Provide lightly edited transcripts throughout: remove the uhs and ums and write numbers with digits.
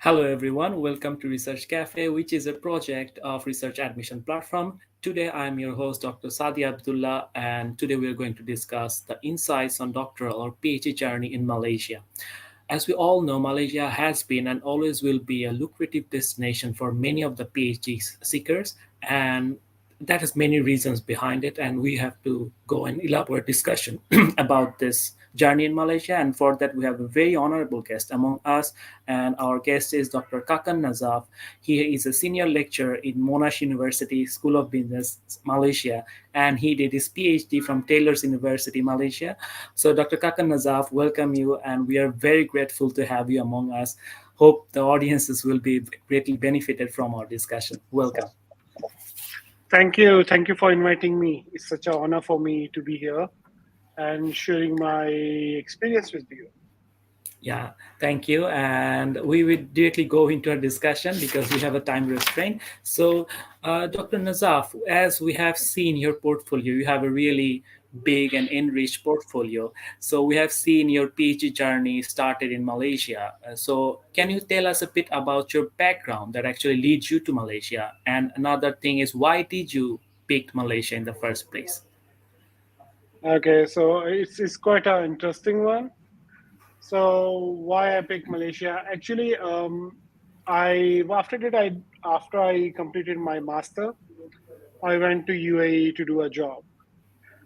Hello everyone, welcome to Research Cafe, which is a project of Research Admission Platform. Today I am your host Dr. Sadi Abdullah, and today we are going to discuss the insights on doctoral or PhD journey in Malaysia. As we all know, Malaysia has been and always will be a lucrative destination for many of the PhD seekers, and that has many reasons behind it, and we have to go and elaborate discussion about this journey in Malaysia. And for that, we have a very honorable guest among us, and our guest is Dr. Kakan Nazaf. He is a senior lecturer in Monash University School of Business, Malaysia, and he did his PhD from Taylor's University, Malaysia. So, Dr. Kakan Nazaf, welcome you, and we are very grateful to have you among us. Hope the audiences will be greatly benefited from our discussion. Welcome. Thank you. Thank you for inviting me. It's such an honor for me to be here and sharing my experience with you. Yeah, thank you. And we will directly go into a discussion because we have a time restraint. So, Dr. Nazaf, as we have seen your portfolio, you have a really big and enriched portfolio. So, we have seen your PhD journey started in Malaysia. So, can you tell us a bit about your background that actually leads you to Malaysia? And another thing is, why did you pick Malaysia in the first place? Okay, so it's quite an interesting one. So why I picked Malaysia? Actually, I after I completed my master, I went to UAE to do a job.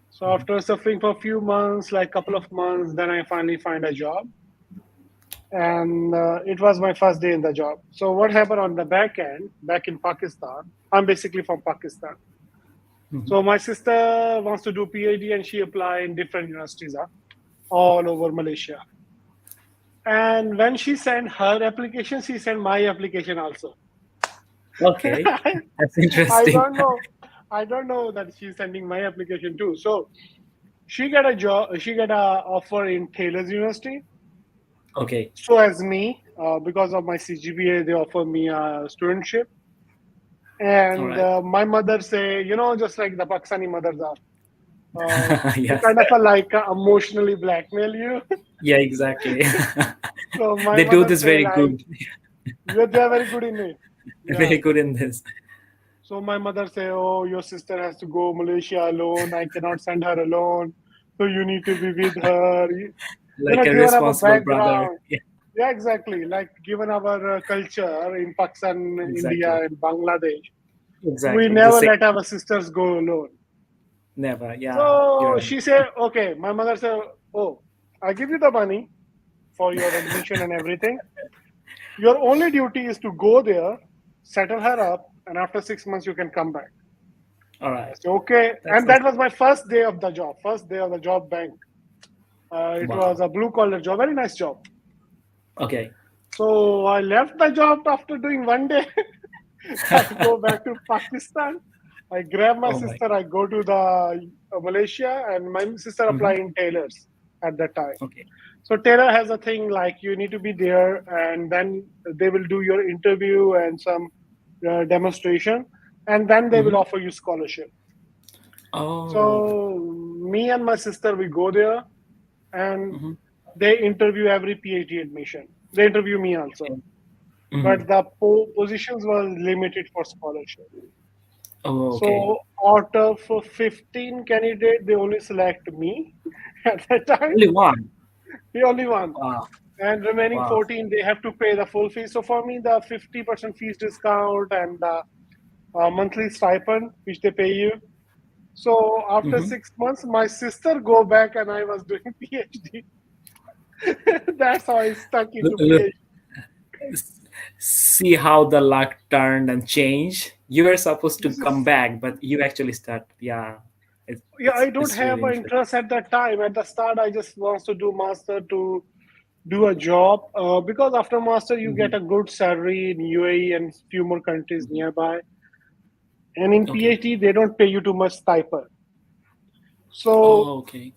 So after suffering for a few months, like couple of months, then I finally find a job, and it was my first day in the job. So what happened on the back end, back in Pakistan? I'm basically from Pakistan. Mhm. So my sister wants to do PhD and she applied in different universities all over Malaysia. And when she sent her application, she sent my application also. Okay, that's I interesting. don't know. I don't know that she's sending my application too. So she got a job. She got a offer in Taylor's University. Okay. So as me, because of my CGPA, they offer me a studentship. All And right. my mother say, just like the Pakistani mothers are, they Yes. kind of like emotionally blackmail you. Yeah, exactly. So my They do mother this say very like, good. they are very good in it. Yeah. Very good in this. So my mother say, oh, your sister has to go Malaysia alone. I cannot send her alone. So you need to be with her. Like a Given our responsible brother. background. Yeah, Yeah, exactly. Like given our culture in Pakistan, India, exactly. and Bangladesh, we Exactly. The never same. let our sisters go alone. Never. Yeah, So you're right. she said, okay. My mother said, oh, I give you the money for your admission and everything. Your only duty is to go there, settle her up, and after 6 months you can come back. All I right. said, okay. That And sounds that was my first day of the job, first day of the job bank. It was wow. a blue collar job, very nice job. Okay. So I left the job after doing one day. I go back to Pakistan. I grab my Oh my. sister. I go to the Malaysia, and my sister Hmm. applied in Taylor's at that time. Okay. So Taylor has a thing like you need to be there, and then they will do your interview and some demonstration, and then they will Hmm. offer you scholarship. Oh. So me and my sister we go there, and Hmm. they interview every PhD admission. They interview me also, Okay. Hmm. but the positions were limited for scholarship. Oh, okay. So out of 15 candidates, they only select me at that time. Only one. The only one. Wow. And remaining Wow. 14, they have to pay the full fee. So for me, the 50% fees discount and the monthly stipend, which they pay you. So after Hmm. 6 months, my sister go back and I was doing PhD. That's how I stuck into Look, PhD. see how the luck turned and changed. You were supposed to This come is back, but you actually start. Yeah, it's yeah. it's I don't it's really have an interesting. interest at that time. At the start, I just wants to do master to do a job because after master you Hmm. get a good salary in UAE and few more countries nearby. And in Okay. PhD, they don't pay you too much stipend. So Oh, okay.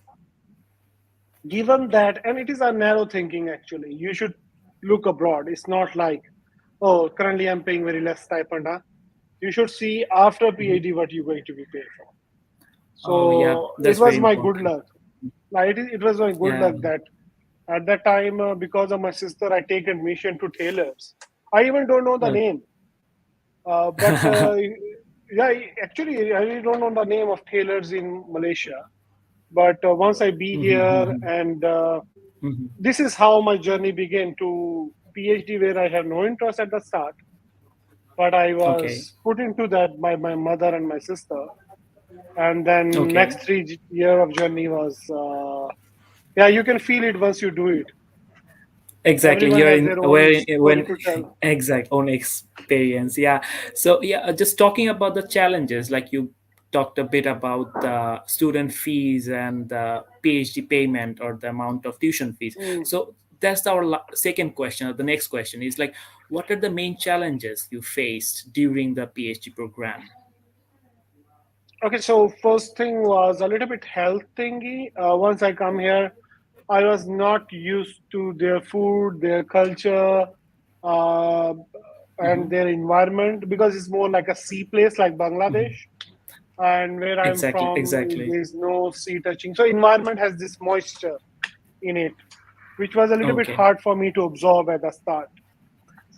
given that, and it is a narrow thinking actually, you should look abroad. It's not like, oh, currently I'm paying very less stipend. Huh? You should see after Mhm. PhD what you're going to be paid for. Oh, yeah, So it that's very was my good important. luck. Like it was my good Yeah. luck that at that time, because of my sister, I take admission to Taylor's. I even don't know the Uh, name. But yeah, actually, I really don't know the name of tailors in Malaysia. But once I be mhm, here, mhm, and mhm. this is how my journey began to PhD, where I have no interest at the start, but I Okay, was put into that by my mother and my sister. And then okay. next 3 year of journey was, yeah, you can feel it once you do it. Exactly, Everyone you're has in their own where story when to tell. exact own experience. Yeah. So yeah, just talking about the challenges, like you talked a bit about the student fees and the PhD payment or the amount of tuition fees. Mm. So that's our second question. Or the next question is like, what are the main challenges you faced during the PhD program? Okay, so first thing was a little bit health thingy. Once I come here, I was not used to their food, their culture, uh, and Hmm. their environment, because it's more like a sea place like Bangladesh. Hmm. And where I'm Exactly, from, exactly. there's no sea touching. So environment has this moisture in it, which was a little bit Okay. hard for me to absorb at the start.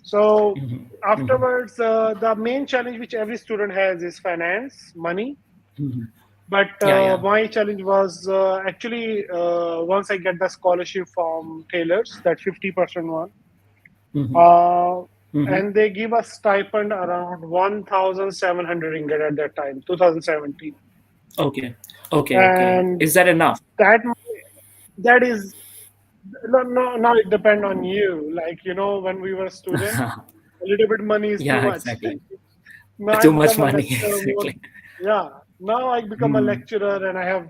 So Hmm. Hmm. afterwards, the main challenge which every student has is finance, money. Hmm. But Yeah, yeah. my challenge was actually once I get the scholarship from tailors, that 50% one, Hmm. uh, Hmm. and they give us stipend around 1,700 ringgit at that time, 2017. Okay. Okay, okay. And Is that enough? that that is, no, no, now it depend on you. Like, when we were a student, a little bit money is too Yeah, much. exactly. Now I Too much become a money. lecturer more. Exactly. Yeah, now I become a Hmm. lecturer and I have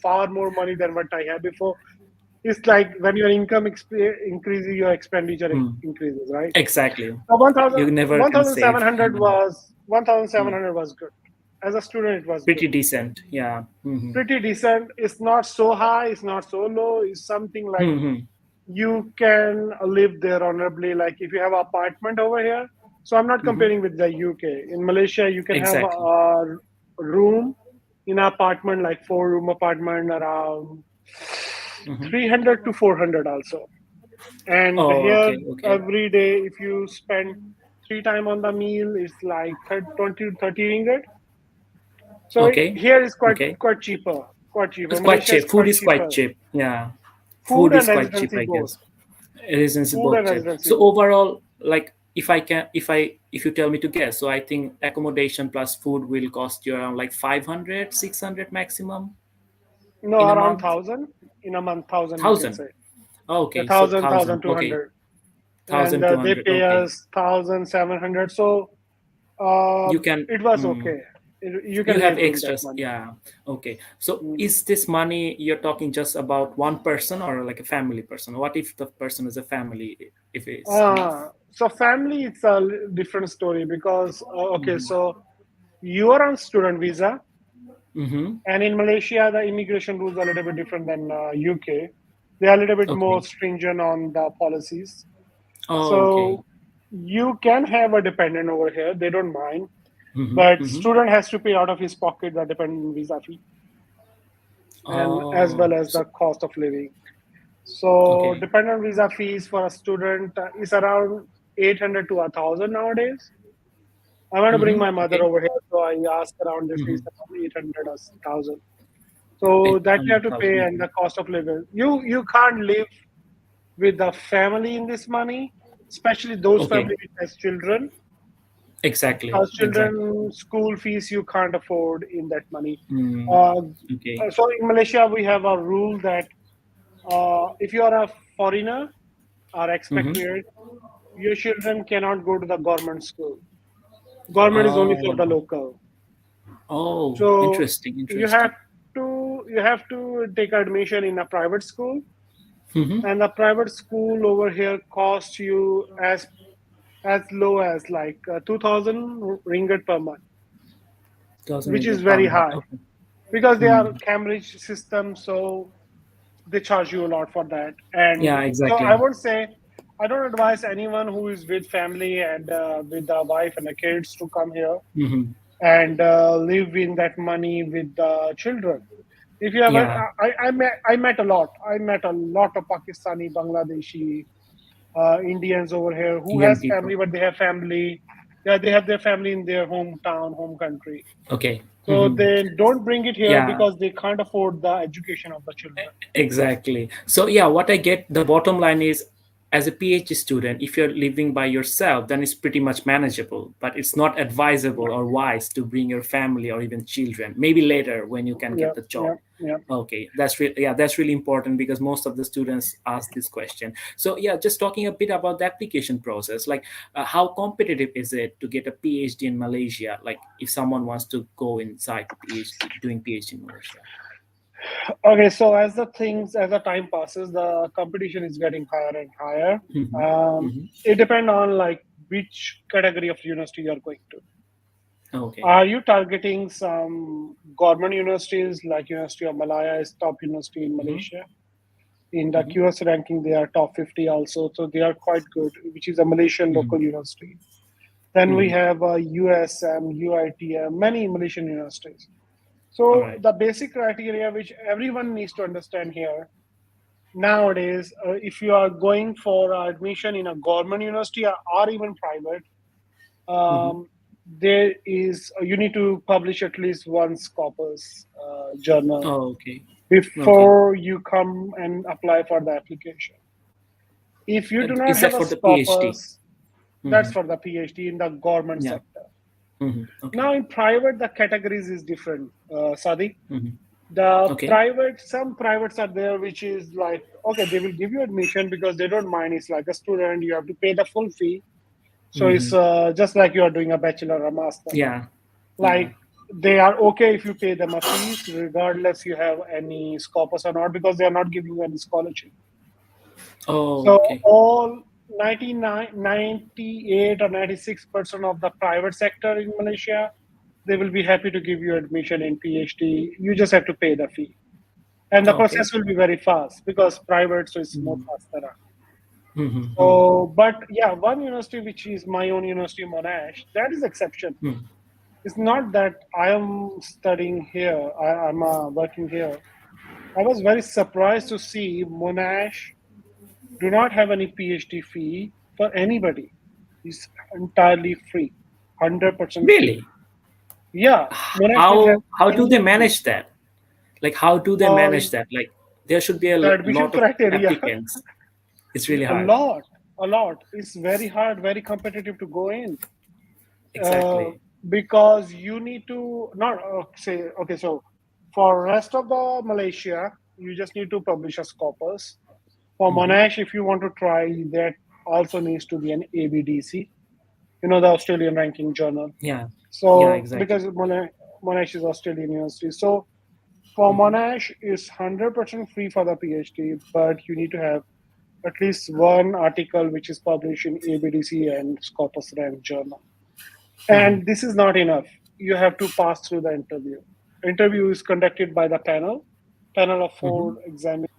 far more money than what I had before. It's like when your income increases, your expenditure Hmm. increases, right? Exactly. So 1,000, You never can save. 1,700 was Hmm. 1,700 was good. As a student, it was good. Pretty decent. Yeah. Hmm. Pretty decent. It's not so high. It's not so low. It's something like Hmm. you can live there honorably. Like if you have an apartment over here. So I'm not Hmm. comparing with the UK. In Malaysia, you can have Exactly. a room in an apartment, like 4 room apartment, around Hmm. 300 to 400 also. And Oh, here, okay. Okay. every day, if you spend 3 time on the meal, it's like 20 to 30 ringgit. So Okay. here is quite Okay. quite cheaper. Quite cheaper. It's quite Malaysia is cheap. Food quite is quite cheaper. cheap. Yeah. Food Food and is quite cheap, residency I both. guess. Reasons Food both and cheap. residency So both. overall, like if you tell me to guess, so I think accommodation plus food will cost you around like 500, 600 maximum No, in a around month. 1,000 in a month. 1,000 you can 1,000. say. A Okay, so thousand, 1,000. thousand two Okay, hundred, and they 1,200. pay Okay, us 1,700. So uh, you can. it was Hmm, okay. You you can have live in that extras. money. Yeah. Okay. So Mm. is this money you're talking just about one person or like a family person? What if the person is a family? If it's enough. So family, it's a different story because okay, Mm-hmm. so you are on student visa, Mm-hmm. and in Malaysia the immigration rules are a little bit different than UK. They are a little bit more Okay. stringent on the policies. Oh, okay. So you can have a dependent over here; they don't mind, Mm-hmm. but Mm-hmm. student has to pay out of his pocket the dependent visa fee, and as Oh, well as so the cost of living. So okay. dependent visa fees for a student is around 800 to 1,000 nowadays. I want to bring Mm-hmm. my mother Okay. over here, so I asked around the fees Mm-hmm. around 800 or 1,000. So that you have to pay, 800,000. and Okay. the cost of living. You can't live with the family in this money, especially those Okay. families which has children. Exactly. Because Exactly. children school fees you can't afford in that money. Mm. Uh, Okay. so in Malaysia we have a rule that if you are a foreigner or Mm-hmm. expatriate, your children cannot go to the government school. Government is only for the Oh. local. Oh. So Interesting. you have Interesting. to take admission in a private school, Mm-hmm. and the private school over here costs you as low as like 2,000 ringgit per month, 1,000 which is ringgit per very month. high Okay. because they Hmm. are Cambridge system, so they charge you a lot for that. And Yeah. so I Exactly. would say I don't advise anyone who is with family and with the wife and the kids to come here Mm-hmm. and live in that money with the children. If you have, Yeah. I met a lot. I met a lot of Pakistani, Bangladeshi, Indians over here who Indian has people. family, but they have family. Yeah, they have their family in their hometown, home country. Okay. So they don't bring it here Yeah. because they can't afford the education of the children. Exactly. So yeah, what I get, the bottom line is, as a PhD student, if you're living by yourself, then it's pretty much manageable. But it's not advisable or wise to bring your family or even children. Maybe later when you can Yeah, get the job. yeah, yeah. Okay, that's really important because most of the students ask this question. So yeah, just talking a bit about the application process, like how competitive is it to get a PhD in Malaysia? Like if someone wants to go inside PhD, doing PhD in Malaysia. Okay, so as the time passes, the competition is getting higher and higher. Hmm. Hmm. It depends on like which category of university you're going to. Okay. Are you targeting some government universities like University of Malaya is top university in Hmm. Malaysia? In the Hmm. QS ranking, they are top 50 also, so they are quite good, which is a Malaysian Hmm. local university. Then we Hmm. have USM, UITM, many Malaysian universities. All So right. the basic criteria which everyone needs to understand here nowadays, if you are going for admission in a government university or even private, Hmm. there is you need to publish at least one Scopus journal Oh, okay. Okay. before you come and apply for the application. If you do not Is that have a for the PhD? Scopus, that's Hmm. for the PhD in the government Yeah. sector. Hmm. Okay. Now in private, the categories is different, Sadi. Hmm. The Okay. private, some privates are there, which is like, okay, they will give you admission because they don't mind. It's like a student, you have to pay the full fee. So it's Hmm. just like you are doing a bachelor or master. Yeah. Yeah. Like they are okay if you pay them a fees, regardless you have any Scopus or not, because they are not giving you any scholarship. Oh, So okay. all 99, 98 or 96% of the private sector in Malaysia, they will be happy to give you admission in PhD. You just have to pay the fee. And the Okay. process will be very fast because private, so it's more Hmm. faster. Hmm. Hmm. So, but yeah, one university which is my own university, Monash, that is exception. Hmm. It's not that I am studying here, I'm working here. I was very surprised to see Monash do not have any PhD fee for anybody. It's entirely free, 100% free. Really? Yeah, Monash didn't have How do they any fee. manage that? Like how do they Uh, manage that? Like there should be a the admission lot of criteria, applicants. It's really a hard. lot, a lot. It's very hard, very competitive to go in. uh, Exactly. because you need to not say okay. So for rest of the Malaysia, you just need to publish a Scopus. For Hmm. Monash, if you want to try, that also needs to be an ABDC. You know, the Australian ranking journal. Yeah. Yeah. So Exactly. because Monash is Australian university, so for Hmm. Monash is 100% free for the PhD, but you need to have at least one article which is published in ABDC and Scopus rank journal. Hmm. And this is not enough. You have to pass through the interview. Interview is conducted by the panel of Hmm. four examiners,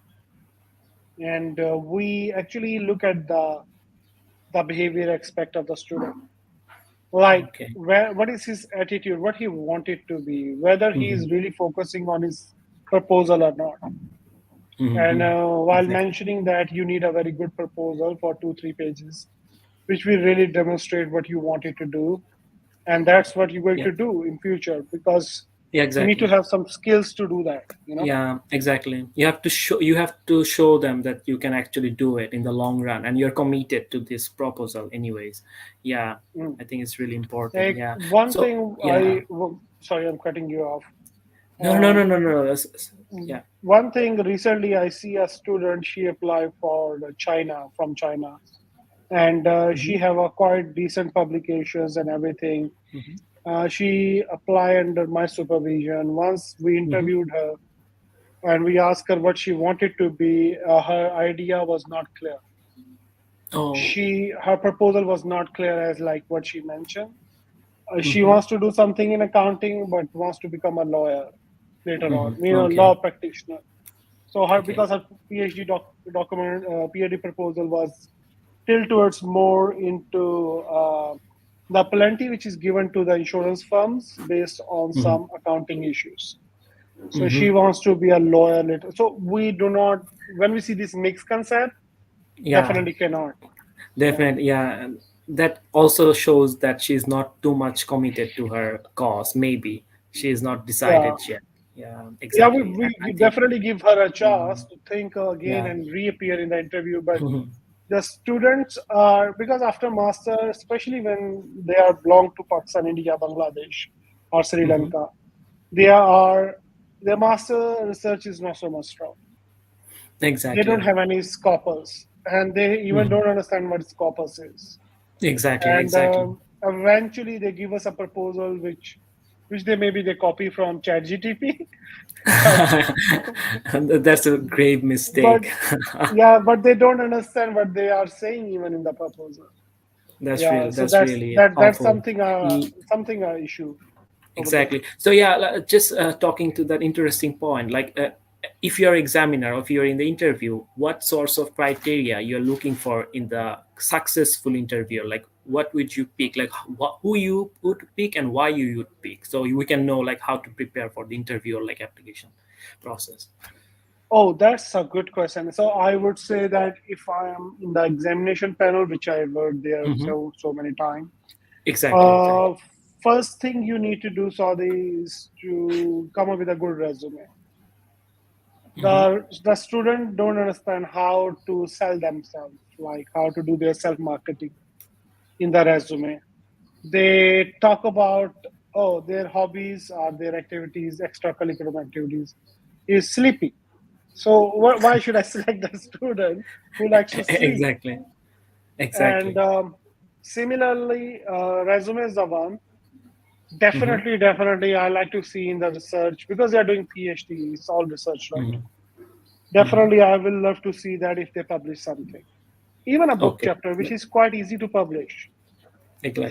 and we actually look at the behavior aspect of the student, like Okay. what is his attitude, what he wanted to be, whether he Hmm. is really focusing on his proposal or not. And Hmm. while Exactly. mentioning that, you need a very good proposal for 2-3 pages, which will really demonstrate what you wanted to do, and that's what you're going Yeah. to do in future because Yeah. you need to Exactly. have some skills to do that. Yeah, exactly. You have to show them that you can actually do it in the long run and you're committed to this proposal anyways. Yeah, Mm. I think it's really important. Like Yeah. one So thing yeah. sorry, I'm cutting you off. No, no, no, um, no, no, no. Yeah. One thing recently I see a student, she applied for the China, from China, and she Hmm. have a quite decent publications and everything. Hmm. She applied under my supervision. Once we Hmm. interviewed her and we asked her what she wanted to be, her idea was not clear. Oh. Her proposal was not clear as like what she mentioned. She Hmm. wants to do something in accounting, but wants to become a lawyer later on, Hmm. law Okay. practitioner. So her, Okay. because her PhD document, PhD proposal was tilt towards more into the plenty which is given to the insurance firms based on Hmm. some accounting issues. So Hmm. she wants to be a lawyer later. So we do not, when we see this mixed concept, Yeah. definitely cannot. Definitely, yeah. And that also shows that she's not too much committed to her cause. Maybe she is not Yeah, decided yet. Yeah, yeah, exactly. And I we think, definitely give her a mm, chance to think again yeah, and reappear in the interview. But the students are, because after master, especially when they are belong to Pakistan, India, Bangladesh, or Sri hmm, Lanka, they are their master research is not so much strong. They don't exactly, have any scopus, and they even hmm, don't understand what scopus is. exactly, And exactly. eventually, they give us a proposal which they maybe they copy from ChatGTP, but That's a grave but mistake. yeah, but they don't understand what they are saying even in the proposal. That's Yeah, real. so That's really that's awful. something something issue over there. Exactly. So yeah, just talking to that interesting point, like if you're examiner or if you're in the interview, what sorts of criteria you're looking for in the successful interview? Like what would you pick? Like who you would pick and why you would pick, so we can know like how to prepare for the interview or like application process. Oh, that's a good question. So I would say that if I am in the examination panel, which I worked there Hmm. so many times, Exactly. Exactly. uh, first thing you need to do, Saudi, is to come up with a good resume. Hmm. The student don't understand how to sell themselves, like how to do their self marketing in the resume. They talk about, oh, their hobbies or their activities, extracurricular activities, is sleeping. So why should I select the student who likes to sleep? Exactly. And Exactly. similarly, resume is the one. Hmm. Definitely, I like to see in the research because they are doing PhD. It's all research, right? Hmm. Hmm. Definitely, I will love to see that if they publish something, even a book Okay. chapter, which is quite easy to publish.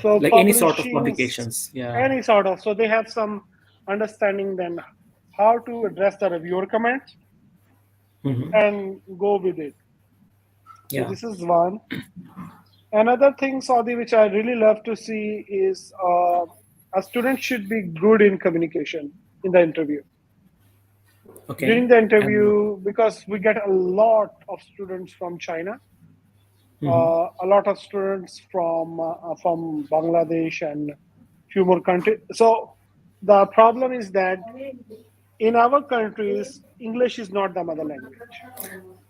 So Like any sort of publishing publications. Yeah. any sort of, so they have some understanding then how to address the reviewer comments Hmm. and go with it. So Yeah. this is one. Another thing, Saudi, which I really love to see is a student should be good in communication in the interview. Okay. During the And interview, because we get a lot of students from China, mhm. a lot of students from Bangladesh and few more countries. So the problem is that in our countries, English is not the mother language.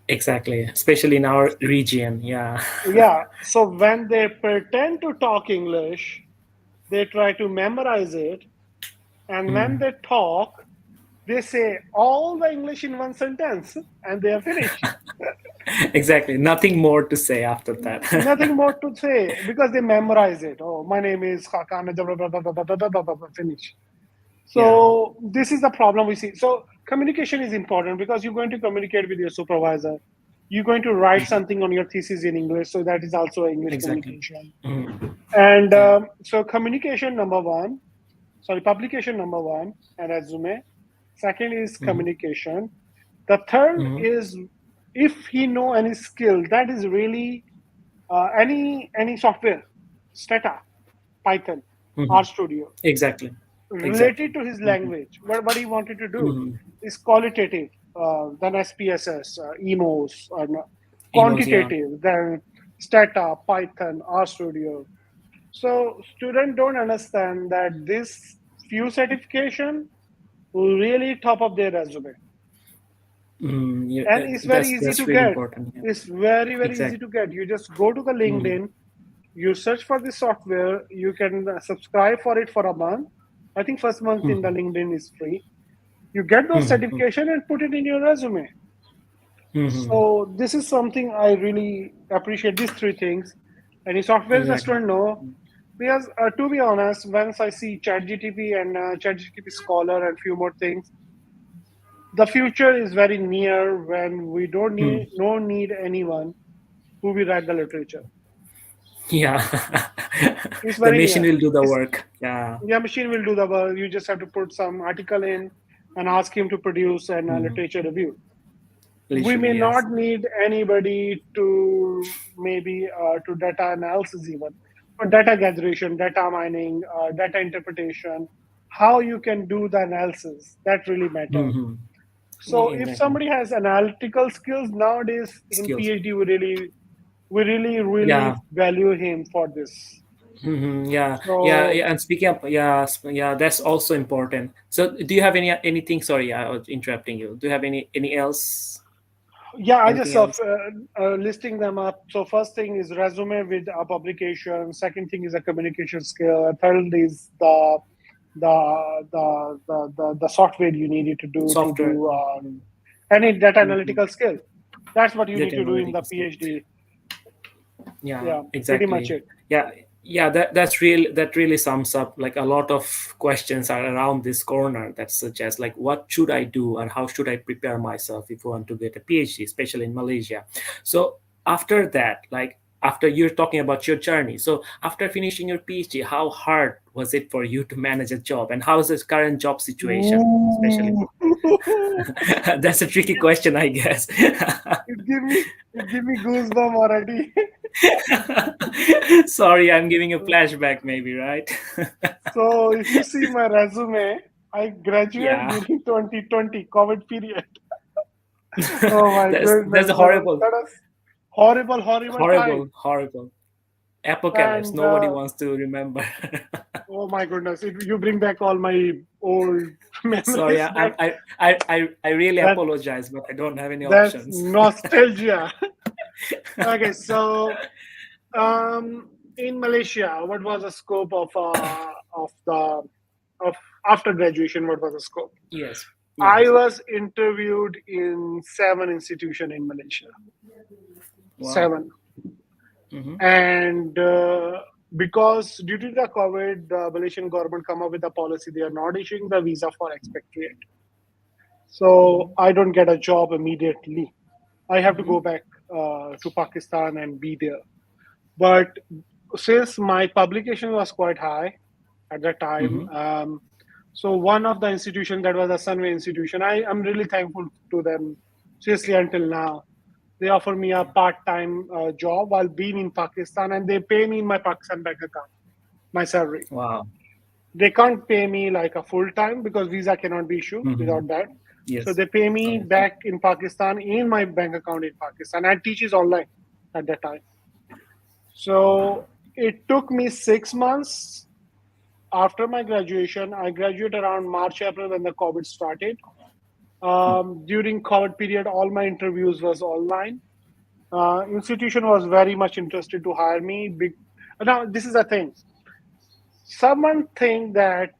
Exactly, especially in our region. Yeah. Yeah, so when they pretend to talk English, they try to memorize it, and when Mm. they talk, they say all the English in one sentence, and they are finished. Exactly. Nothing more to say after that. Nothing more to say because they memorize it. Oh, my name is Hakan. Finish. Yeah. So this is the problem we see. So communication is important because you're going to communicate with your supervisor. You're going to write something on your thesis in English, so that is also English Exactly. communication. Mhm. And Yeah. so communication number one, sorry, publication number one, and resume. Second is Hmm. communication. The third Hmm. is if he know any skill that is really any software, Stata, Python, Hmm. RStudio, Exactly. Exactly. related to his Hmm. language. What he wanted to do Hmm. is qualitative, then SPSS, EMOS, or Emos. Yeah. quantitative, then Stata, Python, RStudio. So students don't understand that this few certification will really top up their resume, Mm, yeah. and it's very easy That's to really get. important. Yeah. It's very easy Exactly. to get. You just go to the Hmm. LinkedIn, you search for the software, you can subscribe for it for a month. I think first month in the Hmm. LinkedIn is free. You get those Hmm. certification and put it in your resume. Hmm. So this is something I really appreciate, these three things. Any software Exactly. restaurant, no. Because to be honest, once I see ChatGTP and ChatGTP Scholar and few more things, the future is very near when we don't Hmm. need no need anyone who will write the literature. Yeah. It's The very machine near. will do the It's, work. Yeah. yeah, machine will do the work. You just have to put some article in and ask him to produce an Hmm. literature review. We may Literally, yes. not need anybody to maybe to data analysis even, but data gathering, data mining, data interpretation, how you can do the analysis, that really matter. Hmm. So if Exactly. somebody has analytical skills nowadays in Skills. PhD, we really We really, really Yeah. value him for this. Yeah, yeah, So yeah. And speaking of, yeah, yeah, that's also important. So, do you have anything? Sorry, I was interrupting you. Do you have any else? yeah, I just Anything else? listing them up. So first thing is resume with a publication. Second thing is a communication skill. Third is the software you needed to Software. do any data Mhm. analytical skill. That's what you need Data to do in the analytics. PhD. Yeah, Yeah, pretty much exactly. it. Yeah, yeah. That really sums up like a lot of questions are around this corner. That such as like, what should I do and how should I prepare myself if I want to get a PhD, especially in Malaysia. So after that, like after you're talking about your journey, so after finishing your PhD, how hard was it for you to manage a job, and how is this current job situation, especially? Ooh. That's a tricky question, I guess. it give me it give me goosebump already. Sorry, I'm giving a flashback, maybe, right? So if you see my resume, I graduated Yeah, during 2020 COVID period. Oh my that's goodness, a horrible, that is horrible, horrible time. horrible apocalypse. And Nobody wants to remember. oh my goodness, you bring back all my old Sorry, memories. I really That apologize, but I don't have any that's options. nostalgia. Okay, so in Malaysia, what was the scope of the of after graduation? What was the scope? Yes, I yes. was interviewed in 7 institutions in Malaysia. Wow. 7. Hmm. And because due to the COVID, the Malaysian government come up with a policy, they are not issuing the visa for expatriate. So Hmm. I don't get a job immediately. I have to Hmm. go back to Pakistan and be there. But since my publication was quite high at that time, Hmm. so one of the institution, that was a Sunway institution, I am really thankful to them seriously until now. They offer me a part-time job while being in Pakistan, and they pay me in my Pakistan bank account, my salary. Wow. They can't pay me like a full-time because visa cannot be issued Hmm. without that. So Yes. they pay me Obviously. back in Pakistan in my bank account in Pakistan. I teach is online at that time. So it took me 6 months after my graduation. I graduated around March, April when the COVID started. During COVID period, all my interviews was online. Institution was very much interested to hire me. Now, this is the thing. Someone think that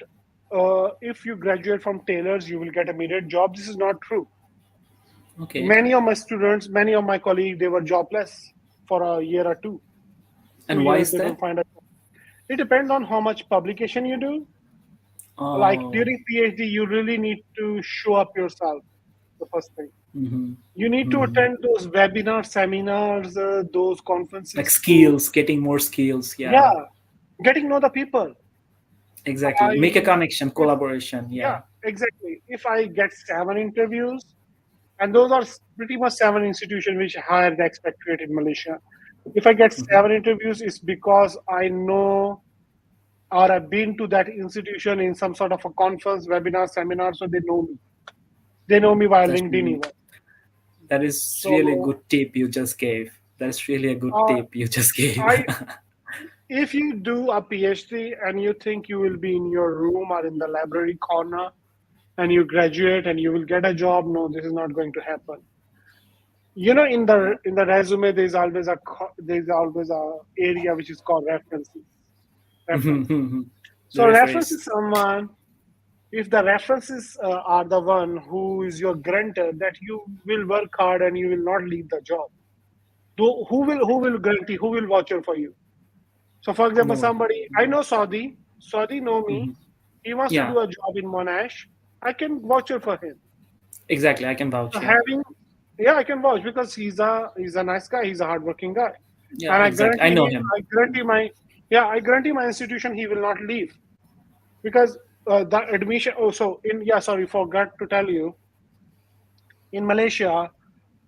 if you graduate from tailors, you will get immediate job. This is not true. Okay. Many of my students, many of my colleagues, they were jobless for a year or two. two And why years, is they that? don't find a job. It depends on how much publication you do. Like Oh. during PhD, you really need to show up yourself. The first thing. Hmm. You need to Hmm. attend those webinars, seminars, those Like conferences to, skills, getting more skills. Yeah, yeah, getting know the people. exactly. Make a I, connection, if, collaboration. Yeah. yeah, exactly. If I get 7 interviews, and those are pretty much 7 institutions which hire the expatriate in Malaysia. If I get Hmm. 7 interviews, it's because I know or I've been to that institution in some sort of a conference, webinar, seminar, so they know me. They know me via That's LinkedIn really, even. that is really a So good tip you just gave. That's really a good uh, tip you just gave. I if you do a PhD and you think you will be in your room or in the library corner and you graduate and you will get a job, no, this is not going to happen. In the resume, there's always a area which is called references. Reference. The So reference referees. is someone. If the references are the one who is your guarantor that you will work hard and you will not leave the job, who will guarantee, who will voucher for you? So for example, No one. somebody, I know Saudi know me, Hmm. he wants to Yeah, do a job in Monash, I can voucher for him. exactly. I can So vouch. Yeah. having, yeah, I can vouch because he's a nice guy, he's a hardworking guy, Yeah, and I exactly. I guarantee know him, him. I guarantee my institution he will not leave because the admission. Oh, so in yeah, sorry, forgot to tell you, in Malaysia,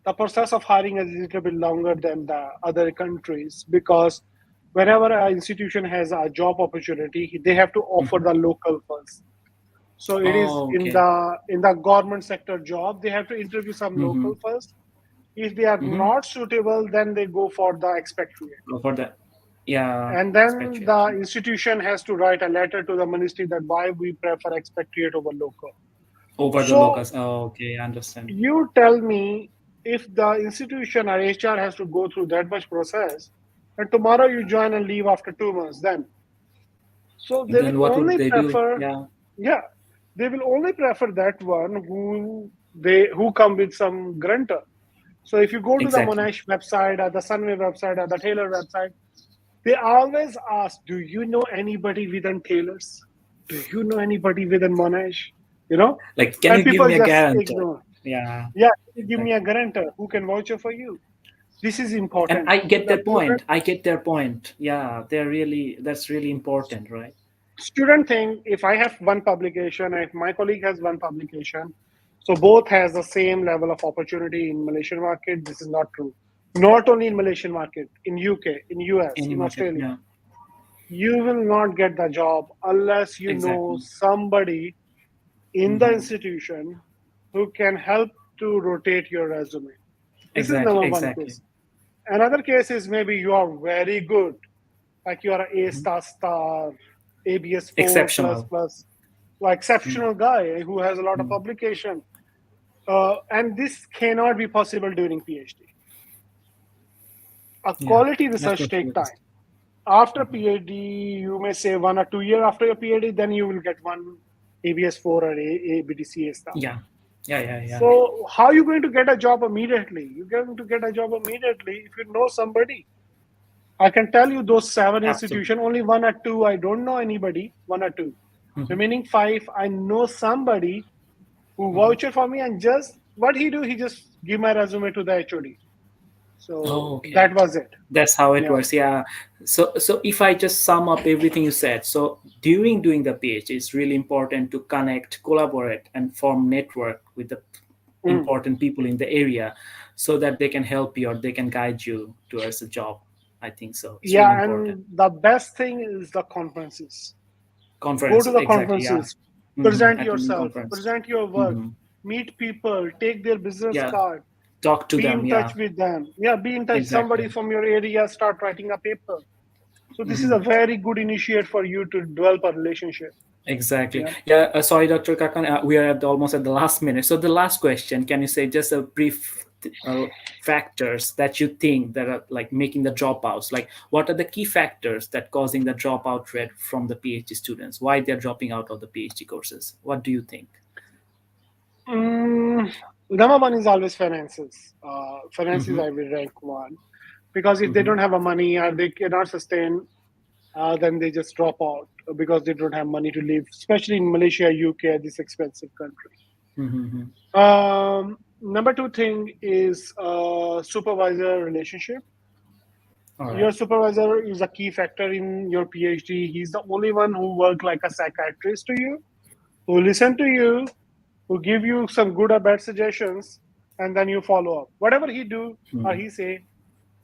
the process of hiring is a little bit longer than the other countries because whenever an institution has a job opportunity, they have to offer Hmm. the local first. So it is Oh, in okay. the government sector job, they have to interview some Hmm. local first. If they are Mm-hmm. not suitable, then they go for the expatriate. Go for the, yeah, And then the expatriation institution has to write a letter to the ministry that why we prefer expatriate over local. over the So locals. Oh, okay, I understand. you tell me, if the institution or HR has to go through that much process, and tomorrow you join and leave after 2 months, then so they will Then what would only they do? prefer, Yeah, yeah, they will only prefer that one who come with some grunter. So if you go to the exactly. Monash website or the Sunway website or the Taylor website, they always ask, "Do you know anybody within Taylors? Do you know anybody within Monash?" You know, Like, can and you give people me a just guarantee? ignore. Yeah, Yeah, give me a exactly. guarantor who can voucher for you. This is And important. I get The their point. I get their point. Yeah, that's really important, right? student think, if I have one publication, if my colleague has one publication, so both has the same level of opportunity in Malaysian market. This is not true. Not only in Malaysian market, in UK, in US, Any in market. Australia, Yeah, you will not get the job unless you know exactly. somebody in the Mm-hmm. institution who can help to rotate your resume. This is Exactly, number one exactly. case. Another case is maybe you are very good, like you are a Hmm. star star, ABS 4 plus Exceptional. plus, like Mm. exceptional guy who has a lot of Mm. publication. And this cannot be possible during PhD. A Yeah, quality that's research totally take time. understand. After Mhm. PhD, you may say 1 or 2 years after your PhD, then you will get one ABS 4 or ABDCA star. Yeah, yeah, yeah, yeah. So how are you going to get a job immediately? You're going to get a job immediately if you know somebody. I can tell you those seven Absolutely. institutions, only 1 or 2, I don't know anybody, 1 or 2. Hmm. Remaining 5, I know somebody who Hmm. voucher for me, and just what he do, he just give my resume to the HOD. So Oh, okay. that was it. That's how it Yeah. works. Yeah. So if I just sum up everything you said, so during doing the PhD, it's really important to connect, collaborate, and form network with the Mm. important people in the area, so that they can help you or they can guide you towards a job. I think so. It's really Yeah, important. and the best thing is the conferences. Go to Conference, the exactly. Yeah. conferences, present Attending yourself, conference. present your work, Hmm. meet people, take their business Yeah. card, Talk to be them. in Yeah. touch with them. Yeah, be in touch. Somebody Exactly. from your area start writing a paper. So this is Hmm. a very good initiate for you to develop a relationship. Exactly. Yeah. Yeah. Sorry, Dr. Kakan. We are almost at the last minute. So the last question: can you say just a brief uh, factors that you think that are like making the dropouts? Like, what are the key factors that causing the dropout rate from the PhD students? Why they're dropping out of the PhD courses? What do you think? Mm, number one is always finances. Finances, Mm-hmm. I will rank one, because if they Mm-hmm. don't have a money or they cannot sustain, then they just drop out because they don't have money to live, especially in Malaysia, UK, this expensive country. Mm-hmm. Number two thing is supervisor relationship. All right. Your supervisor is a key factor in your PhD. He's the only one who work like a psychiatrist to you, who listen to you, who give you some good or bad suggestions, and then you follow up. Whatever he do or Mm-hmm. he say,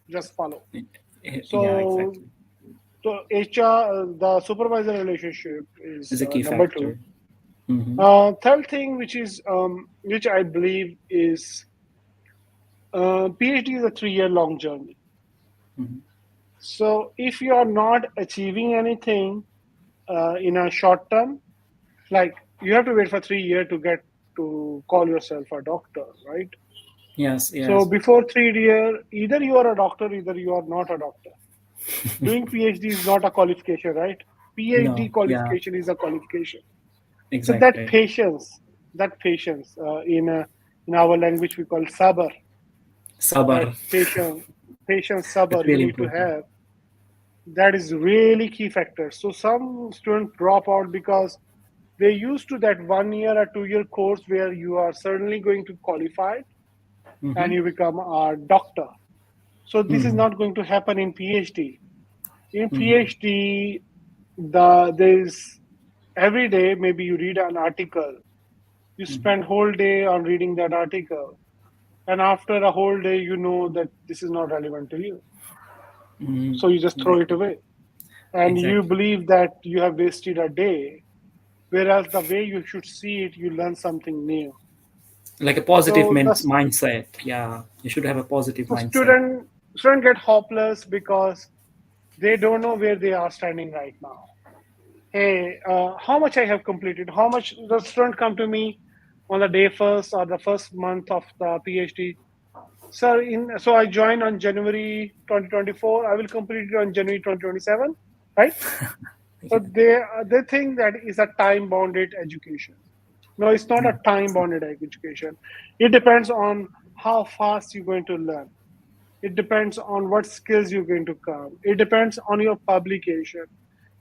just follow. Yeah, So, exactly. so HR, the supervisor relationship is Is a key number two. factor. Mm-hmm. Third thing, which I believe is PhD is a 3 year long journey. Mm-hmm. So if you are not achieving anything in a short term, like you have to wait for 3 years to get to call yourself a doctor, right? Yes, So yes. before 3 years, either you are a doctor, either you are not a doctor. Doing PhD is not a qualification, right? No, PhD yeah, qualification is a qualification. So exactly. that patience in our language we call sabr, that Sabar. patience sabr It's you really need to important. have. That is really key factor. So some students drop out because they used to that 1 year or 2 year course where you are certainly going to qualify Mm-hmm. and you become a doctor. So this is Mm-hmm. not going to happen in PhD. In Mm-hmm. PhD, there's every day maybe you read an article. You Mm-hmm. spend whole day on reading that article, and after a whole day, you know that this is not relevant to you. Mm-hmm. So you just throw it Exactly. away, and you Exactly. believe that you have wasted a day. Whereas the way you should see it, you learn something new. Like a positive So the mindset. Yeah, you should have a positive so mindset. student get hopeless because they don't know where they are standing right now. Hey, how much I have completed? How much the student come to me on the day first or the first month of the PhD? Sir, so I joined on January 2024. I will complete it on January 2027, right? So Yeah. they think that is a time bounded education. No, it's not a Yeah. time bounded education. It depends on how fast you're going to learn. It depends on what skills you're going to come. It depends on your publication.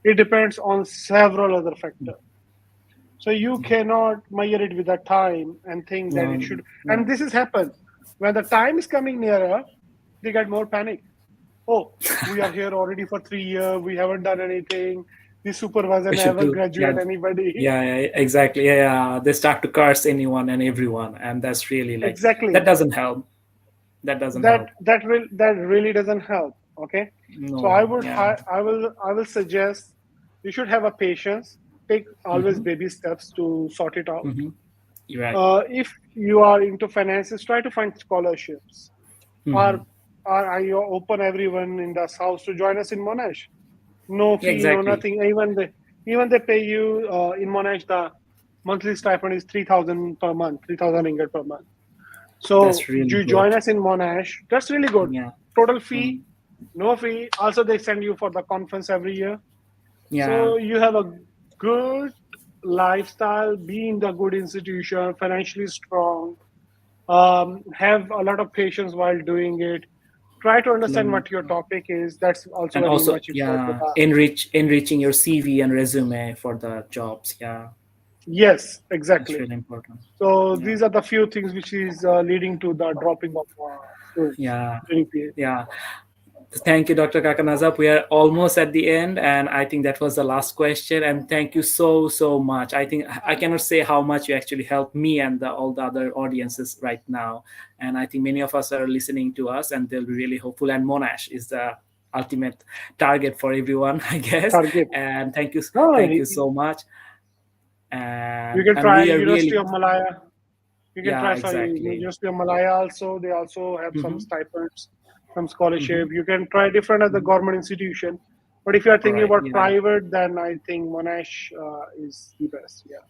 It depends on several other factors. So you cannot measure it with a time and think that No, it should. no. And this has happened when the time is coming nearer. They get more panic. Oh, we are here already for 3 years. We haven't done anything. The supervisor We should never do. graduate Yeah. anybody. Yeah, yeah, exactly. Yeah, yeah. They start to curse anyone and everyone, and that's really like that Exactly. doesn't help. That doesn't That help. that really doesn't help. Okay. So No. Yeah. I will suggest you should have a patience. Take always Mm-hmm. baby steps to sort it out. Mm-hmm. You're right. If you are into finances, try to find scholarships. Mm-hmm. Or are you open everyone in this house to join us in Monash? No Yeah, fee, no exactly. nothing. Even they pay you in Monash. The monthly stipend is 3,000 per month, 3,000 ringgit per month. So That's really you good. join us in Monash. That's really good. Yeah. Total Mm. fee, no fee. Also, they send you for the conference every year. Yeah. So you have a good lifestyle, be in the good institution, financially strong, have a lot of patience while doing it. Try to understand Learn. what your topic is. That's also And very also, much important. yeah, enriching your CV and resume for the jobs. Yeah, Yes, it's exactly. really important. So Yeah. these are the few things which is leading to the dropping of students Yeah. during PhD. Yeah. Thank you, Dr. Kakanazap. We are almost at the end, and I think that was the last question. And thank you so, so much. I think I cannot say how much you actually helped me and all the other audiences right now. And I think many of us are listening to us, and they'll be really hopeful. And Monash is the ultimate target for everyone, I guess. Target. And No, thank you so much. you And can try we are University really, of Malaya. You can yeah, try, sorry, exactly. University of Malaya also. They also have some Hmm. stipends, some Hmm. scholarship. You can try different other government institution. But if you are All thinking right. about Yeah. private, then I think Monash is the best. Yeah.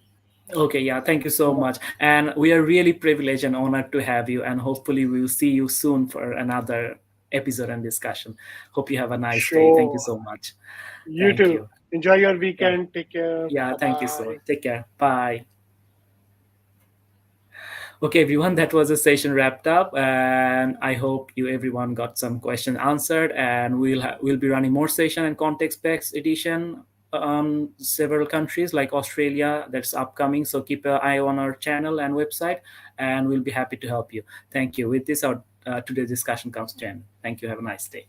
Okay, yeah, thank you so much. And we are really privileged and honored to have you. And hopefully, we will see you soon for another episode and discussion. Hope you have a nice day. Thank you Sure. so much. You Thank too. you. Enjoy your Yeah, weekend. Take care. yeah, Bye thank you so bye. much. Take care. Bye. Okay, everyone, that was the session wrapped up, and I hope you everyone got some questions answered. And we'll be running more session and context-based edition on several countries like Australia that's upcoming. So keep an eye on our channel and website, and we'll be happy to help you. Thank you. With this, our today's discussion comes to end. Thank you. Have a nice day.